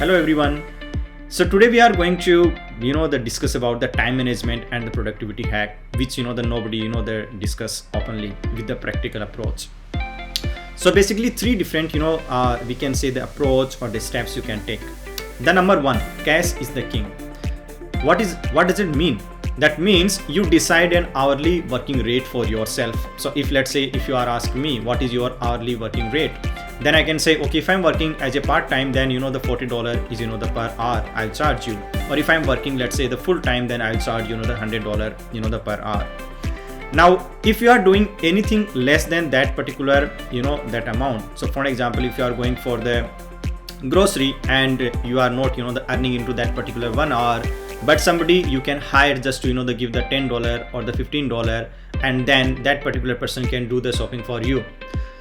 Hello everyone. So today we are going to discuss about the time management and the productivity hack, which the nobody they discuss openly with the practical approach. So basically three different we can say the approach or the steps you can take. The number one, cash is the king. What does it mean? That means you decide an hourly working rate for yourself. So if let's say if you are asking me what is your hourly working rate, then I can say, okay, if I'm working as a part-time, then the $40 is the per hour I'll charge you. Or if I'm working, let's say the full-time, then I'll charge the $100 the per hour. Now if you are doing anything less than that particular that amount, so for example, if you are going for the grocery and you are not the earning into that particular 1 hour, but somebody you can hire just to the give the $10 or the $15, and then that particular person can do the shopping for you.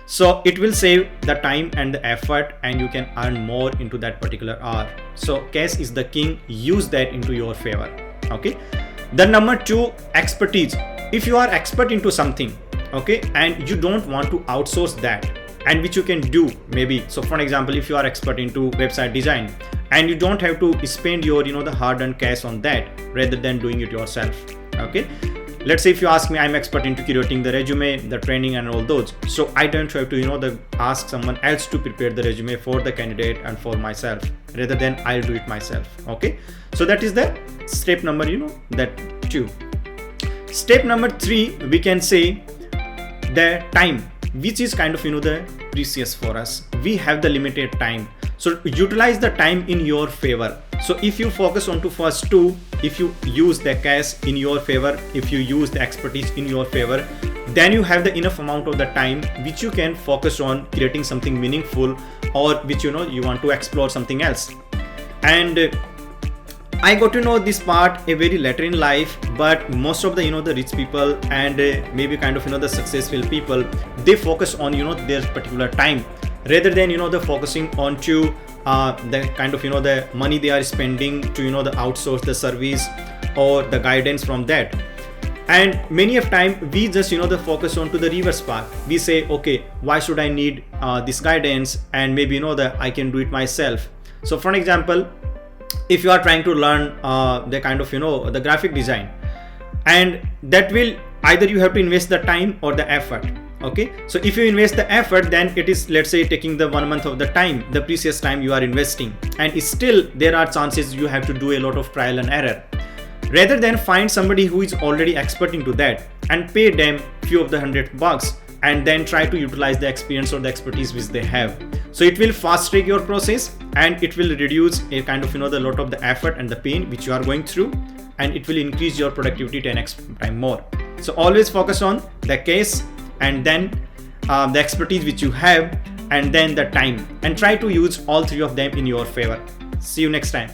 So it will save the time and the effort, and you can earn more into that particular hour. So cash is the king. Use that into your favor. Okay. The number two, expertise. If you are expert into something, okay, and you don't want to outsource that, and which you can do maybe. So for example, if you are expert into website design and you don't have to spend your the hard-earned cash on that, rather than doing it yourself. Okay. Let's say if you ask me, I'm expert into curating the resume, the training and all those. So I don't have to ask someone else to prepare the resume for the candidate and for myself, rather than I'll do it myself. Okay. So that is the step number that 2. Step number 3, we can say the time, which is kind of the precious for us. We have the limited time. So utilize the time in your favor. So if you focus on to first 2, if you use the cash in your favor, if you use the expertise in your favor, then you have the enough amount of the time which you can focus on creating something meaningful, or which you want to explore something else. And I got to know this part a very later in life, but most of the the rich people and maybe kind of the successful people, they focus on their particular time, rather than the focusing on to the kind of the money they are spending to the outsource the service or the guidance from that. And many of time we just the focus on to the reverse part. We say, okay, why should I need this guidance, and maybe I can do it myself. So for example, if you are trying to learn the kind of the graphic design, and that will either you have to invest the time or the effort. Okay, so if you invest the effort, then it is, let's say, taking the 1 month of the time, the precious time you are investing, and still there are chances you have to do a lot of trial and error. Rather than find somebody who is already expert into that and pay them few of the $100, and then try to utilize the experience or the expertise which they have. So it will fast track your process, and it will reduce a kind of the lot of the effort and the pain which you are going through, and it will increase your productivity 10x time more. So always focus on the case, and then the expertise which you have, and then the time, and try to use all 3 of them in your favor. See you next time.